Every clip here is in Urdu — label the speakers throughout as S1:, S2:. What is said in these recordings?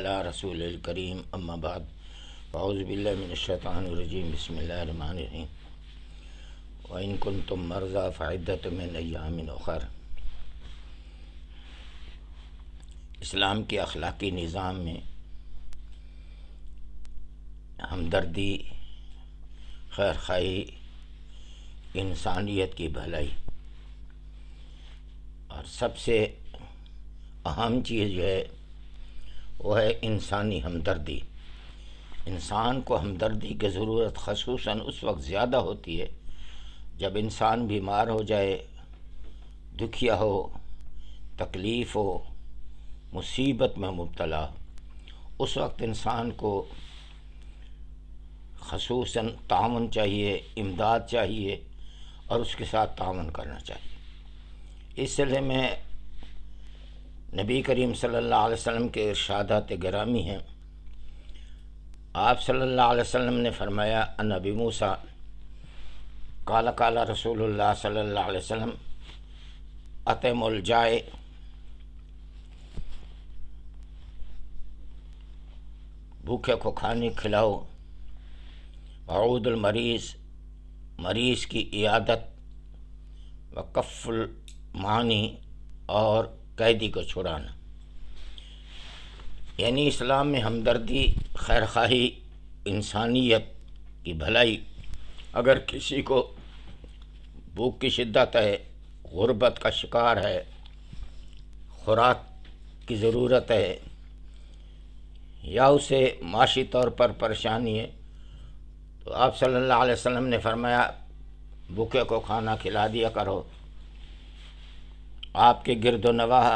S1: اللہ رسول الکریم اما بعد اعوذ باللہ من الشیطان الرجیم بسم اللہ الرحمن الرحیم وَإِن كُنتُم مَّرْضَىٰ فَعِدَّةٌ مِّنْ أَيَّامٍ أُخَرَ۔ اسلام کے اخلاقی نظام میں ہمدردی، خیر خواہی، انسانیت کی بھلائی اور سب سے اہم چیز جو ہے وہ ہے انسانی ہمدردی۔ انسان کو ہمدردی کی ضرورت خصوصاً اس وقت زیادہ ہوتی ہے جب انسان بیمار ہو جائے، دکھیا ہو، تکلیف ہو، مصیبت میں مبتلا ہو۔ اس وقت انسان کو خصوصاً تعاون چاہیے، امداد چاہیے اور اس کے ساتھ تعاون کرنا چاہیے۔ اس سلسلے میں نبی کریم صلی اللہ علیہ وسلم کے ارشادات گرامی ہیں۔ آپ صلی اللہ علیہ وسلم نے فرمایا ان ابی موسیٰ قال قال رسول اللہ صلی اللہ علیہ وسلم اطعم الجائع، بھوکے کو کھانے کھلاؤ، وعود المریض، مریض کی عیادت، وکف المعانی، اور قیدی کو چھڑانا۔ یعنی اسلام میں ہمدردی، خیر خواہی، انسانیت کی بھلائی۔ اگر کسی کو بھوک کی شدت ہے، غربت کا شکار ہے، خوراک کی ضرورت ہے، یا اسے معاشی طور پر پریشانی ہے، تو آپ صلی اللہ علیہ وسلم نے فرمایا بھوکے کو کھانا کھلا دیا کرو۔ آپ کے گرد و نواح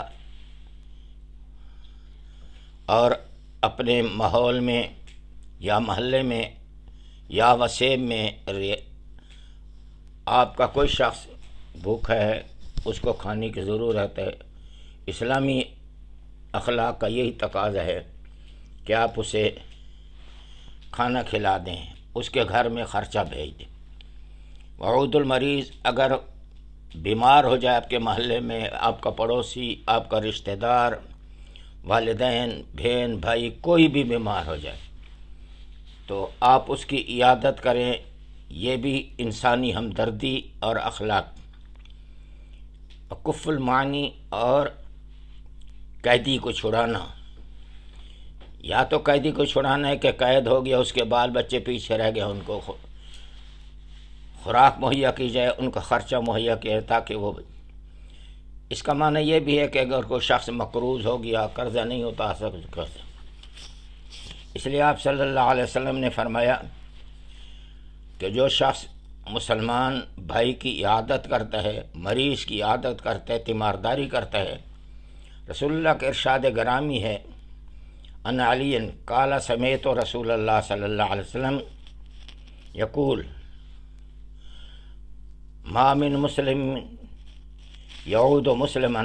S1: اور اپنے ماحول میں یا محلے میں یا وسیب میں آپ کا کوئی شخص بھوکا ہے، اس کو کھانے کی ضرورت ہے۔ اسلامی اخلاق کا یہی تقاضا ہے کہ آپ اسے کھانا کھلا دیں، اس کے گھر میں خرچہ بھیج دیں۔ وعود المریض، اگر بیمار ہو جائے آپ کے محلے میں، آپ کا پڑوسی، آپ کا رشتہ دار، والدین، بہن، بھائی، کوئی بھی بیمار ہو جائے تو آپ اس کی عیادت کریں۔ یہ بھی انسانی ہمدردی اور اخلاق۔ کف المعانی، اور قیدی کو چھڑانا۔ یا تو قیدی کو چھڑانا ہے کہ قید ہو گیا، اس کے بال بچے پیچھے رہ گئے، ان کو خوراک مہیا کی جائے، ان کا خرچہ مہیا کیا جائے، تاکہ وہ، اس کا معنی یہ بھی ہے کہ اگر کوئی شخص مقروض ہو گیا، قرضہ نہیں ہوتا سکتا، اس لیے آپ صلی اللہ علیہ وسلم نے فرمایا کہ جو شخص مسلمان بھائی کی عیادت کرتا ہے، مریض کی عیادت کرتا ہے، تیمارداری کرتا ہے، رسول اللہ کے ارشاد گرامی ہے ان علی قال سمعت رسول اللہ صلی اللہ علیہ وسلم یقول ما من مسلم یعود مسلما،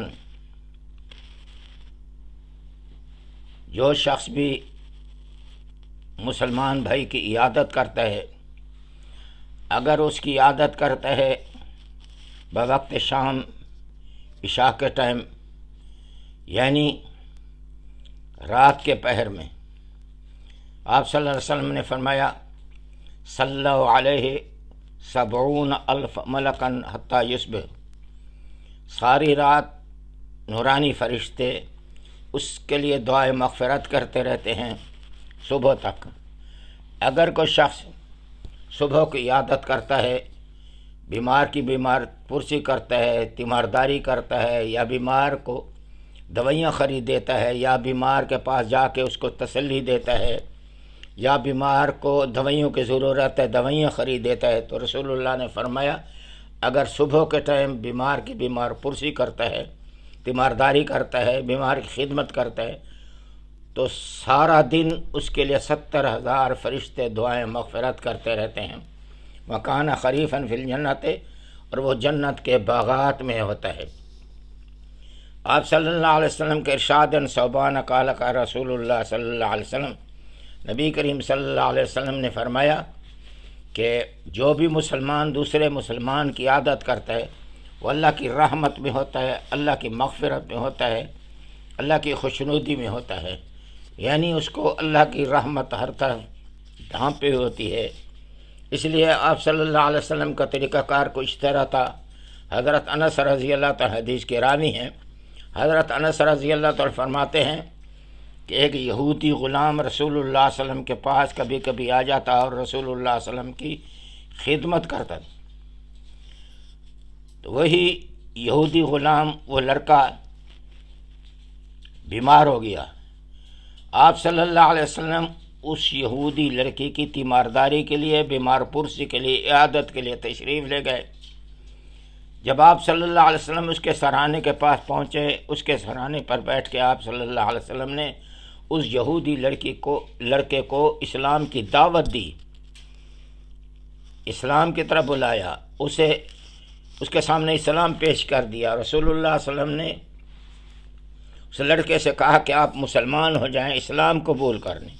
S1: جو شخص بھی مسلمان بھائی کی عیادت کرتا ہے، اگر اس کی عیادت کرتا ہے بوقت شام، عشاء کے ٹائم، یعنی رات کے پہر میں، آپ صلی اللہ علیہ وسلم نے فرمایا صلوا علیہ 70,000 ملکا حتی یصبح، ساری رات نورانی فرشتے اس کے لیے دعائے مغفرت کرتے رہتے ہیں صبح تک۔ اگر کوئی شخص صبح کی عیادت کرتا ہے، بیمار کی بیمار پرسی کرتا ہے، تیمارداری کرتا ہے، یا بیمار کو دوائیاں خرید دیتا ہے، یا بیمار کے پاس جا کے اس کو تسلی دیتا ہے، یا بیمار کو دوائیوں کی ضرورت ہے، دوائیاں خرید دیتا ہے، تو رسول اللہ نے فرمایا اگر صبح کے ٹائم بیمار کی بیمار پرسی کرتا ہے، تیمارداری کرتا ہے، بیمار کی خدمت کرتا ہے، تو سارا دن اس کے لیے 70,000 فرشتے دعائیں مغفرت کرتے رہتے ہیں۔ وَكَانَ خَرِيفًا فِي الْجَنَّةِ، اور وہ جنت کے باغات میں ہوتا ہے۔ آپ صلی اللہ علیہ وسلم کے ارشاد ثوبان قال قال رسول اللہ صلی اللہ علیہ وسلم، نبی کریم صلی اللہ علیہ وسلم نے فرمایا کہ جو بھی مسلمان دوسرے مسلمان کی عادت کرتا ہے وہ اللہ کی رحمت میں ہوتا ہے، اللہ کی مغفرت میں ہوتا ہے، اللہ کی خوشنودی میں ہوتا ہے۔ یعنی اس کو اللہ کی رحمت ہر طرف ڈھانپے ہوتی ہے۔ اس لیے آپ صلی اللہ علیہ وسلم کا طریقہ کار کچھ طرح تھا۔ حضرت انس رضی اللہ تعالی حدیث کے راوی ہیں، حضرت انس رضی اللہ تعالی فرماتے ہیں کہ ایک یہودی غلام رسول اللہ صلی اللہ علیہ وسلم کے پاس کبھی کبھی آ جاتا اور رسول اللہ صلی اللہ علیہ وسلم کی خدمت کرتا تھا۔ تو وہی یہودی غلام، وہ لڑکا بیمار ہو گیا۔ آپ صلی اللہ علیہ وسلم اس یہودی لڑکی کی تیمارداری کے لیے، بیمار پرسی کے لیے، عیادت کے لیے تشریف لے گئے۔ جب آپ صلی اللہ علیہ وسلم اس کے سرانے کے پاس پہنچے، اس کے سرانے پر بیٹھ کے آپ صلی اللہ علیہ وسلم نے اس یہودی لڑکے کو اسلام کی دعوت دی، اسلام کی طرف بلایا، اس کے سامنے اسلام پیش کر دیا۔ رسول اللہ صلی اللہ علیہ وسلم نے اس لڑکے سے کہا کہ آپ مسلمان ہو جائیں، اسلام قبول کر لیں۔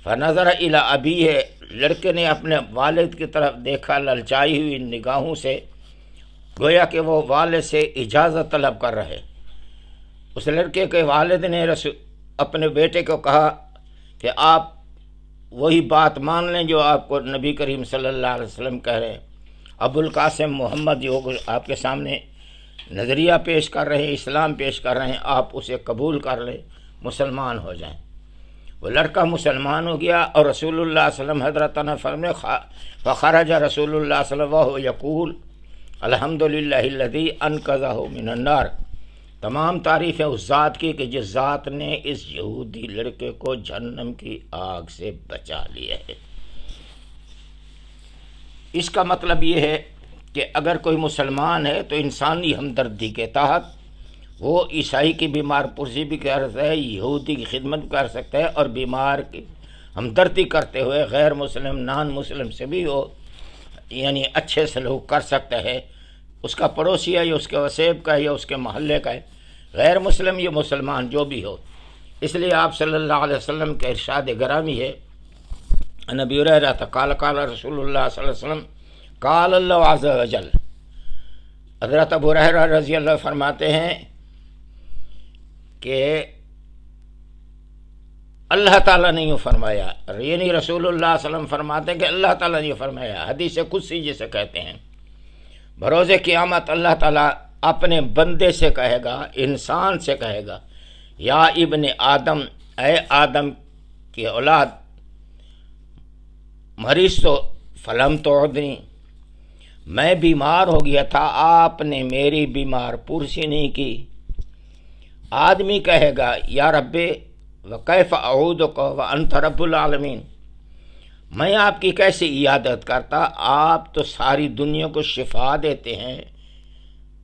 S1: فنظر الی ابیہ، لڑکے نے اپنے والد کی طرف دیکھا للچائی ہوئی نگاہوں سے، گویا کہ وہ والد سے اجازت طلب کر رہے۔ اس لڑکے کے والد نے اپنے بیٹے کو کہا کہ آپ وہی بات مان لیں جو آپ کو نبی کریم صلی اللہ علیہ وسلم کہہ رہے ہیں۔ ابو القاسم محمد جو آپ کے سامنے نظریہ پیش کر رہے ہیں، اسلام پیش کر رہے ہیں، آپ اسے قبول کر لیں، مسلمان ہو جائیں۔ وہ لڑکا مسلمان ہو گیا، اور رسول اللہ صلی اللہ علیہ وسلم حضرت انس فرماتے فخرج رسول اللہ صلی اللہ علیہ وسلم یقول الحمدللہ الذی انقذہ من النار۔ تمام تعریفیں اس ذات کی کہ جس ذات نے اس یہودی لڑکے کو جہنم کی آگ سے بچا لیا ہے۔ اس کا مطلب یہ ہے کہ اگر کوئی مسلمان ہے تو انسانی ہمدردی کے تحت وہ عیسائی کی بیمار پرسی بھی کر سکتا ہے، یہودی کی خدمت بھی کر سکتا ہے، اور بیمار کی ہمدردی کرتے ہوئے غیر مسلم نان مسلم سے بھی وہ یعنی اچھے سلوک کر سکتا ہے۔ اس کا پڑوسی ہے یا اس کے وسیب کا ہے یا اس کے محلے کا ہے، غیر مسلم یا مسلمان جو بھی ہو۔ اس لیے آپ صلی اللہ علیہ وسلم کے ارشاد گرامی ہے، عن ابی ہریرہ قال قال رسول اللہ صلی اللہ علیہ وسلم قال اللہ عز وجل۔ حضرت ابو ہریرہ رضی اللہ فرماتے ہیں کہ اللہ تعالیٰ نے یوں فرمایا، یعنی رسول اللہ صلی اللہ علیہ وسلم فرماتے ہیں کہ اللہ تعالیٰ نے یوں فرمایا، حدیث قدسی جسے کہتے ہیں۔ بروز قیامت اللہ تعالیٰ اپنے بندے سے کہے گا، انسان سے کہے گا، یا ابن آدم، اے آدم کی اولاد، مریض تو فلم تعودنی، میں بیمار ہو گیا تھا، آپ نے میری بیمار پرسی نہیں کی۔ آدمی کہے گا یا رب وکیف اعودک وانت رب العالمین، میں آپ کی کیسے عیادت کرتا، آپ تو ساری دنیا کو شفا دیتے ہیں،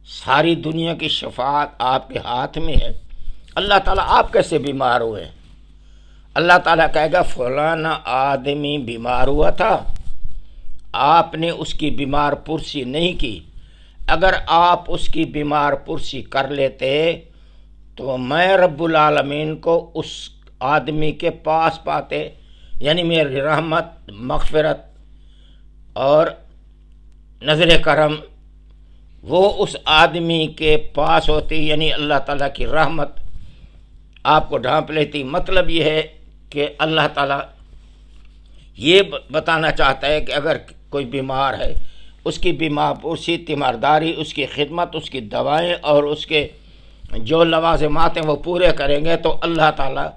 S1: ساری دنیا کی شفاعت آپ کے ہاتھ میں ہے، اللہ تعالیٰ آپ کیسے بیمار ہوئے؟ اللہ تعالیٰ کہے گا فلانا آدمی بیمار ہوا تھا، آپ نے اس کی بیمار پرسی نہیں کی، اگر آپ اس کی بیمار پرسی کر لیتے تو میں رب العالمین کو اس آدمی کے پاس پاتے، یعنی میری رحمت، مغفرت اور نظر کرم وہ اس آدمی کے پاس ہوتی، یعنی اللہ تعالیٰ کی رحمت آپ کو ڈھانپ لیتی۔ مطلب یہ ہے کہ اللہ تعالیٰ یہ بتانا چاہتا ہے کہ اگر کوئی بیمار ہے، اس کی بیمار پرسی، تیمارداری، اس کی خدمت، اس کی دوائیں اور اس کے جو لوازمات ہیں وہ پورے کریں گے تو اللہ تعالیٰ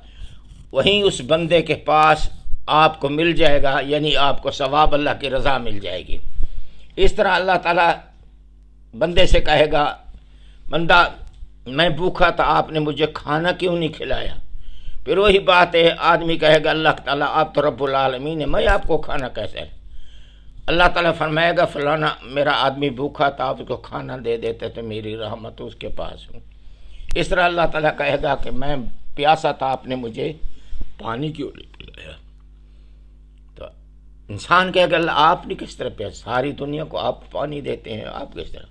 S1: وہیں اس بندے کے پاس آپ کو مل جائے گا، یعنی آپ کو ثواب اللہ کی رضا مل جائے گی۔ اس طرح اللہ تعالیٰ بندے سے کہے گا، بندہ میں بھوکا تھا، آپ نے مجھے کھانا کیوں نہیں کھلایا؟ پھر وہی بات ہے، آدمی کہے گا اللہ تعالیٰ آپ تو رب العالمین ہے، میں آپ کو کھانا کیسے؟ اللہ تعالیٰ فرمائے گا فلانا میرا آدمی بھوکا تھا، آپ اس کو کھانا دے دیتے تو میری رحمت اس کے پاس ہوں۔ اس طرح اللہ تعالیٰ کہے گا کہ میں پیاسا تھا، آپ نے مجھے پانی کیوں نہیں پلایا؟ تو انسان کہے گا اللہ آپ نے کس طرح پیاسا، ساری دنیا کو آپ پانی دیتے ہیں، آپ کس طرح؟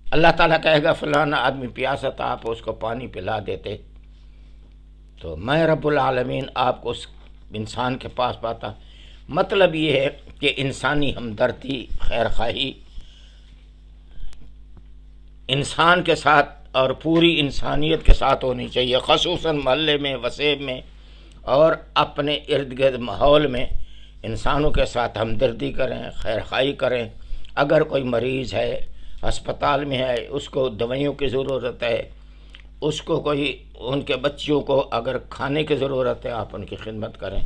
S1: اللہ تعالیٰ کہے گا فلانا آدمی پیاسا تھا، آپ اس کو پانی پلا دیتے تو میں رب العالمین آپ کو اس انسان کے پاس پاتا۔ مطلب یہ ہے کہ انسانی ہمدردی، خیر خواہی، انسان کے ساتھ اور پوری انسانیت کے ساتھ ہونی چاہیے، خصوصاً محلے میں، وسیب میں، اور اپنے ارد گرد ماحول میں انسانوں کے ساتھ ہمدردی کریں، خیر خواہی کریں۔ اگر کوئی مریض ہے، ہسپتال میں ہے، اس کو دوائیوں کی ضرورت ہے، اس کو کوئی ان کے بچوں کو اگر کھانے کی ضرورت ہے، آپ ان کی خدمت کریں۔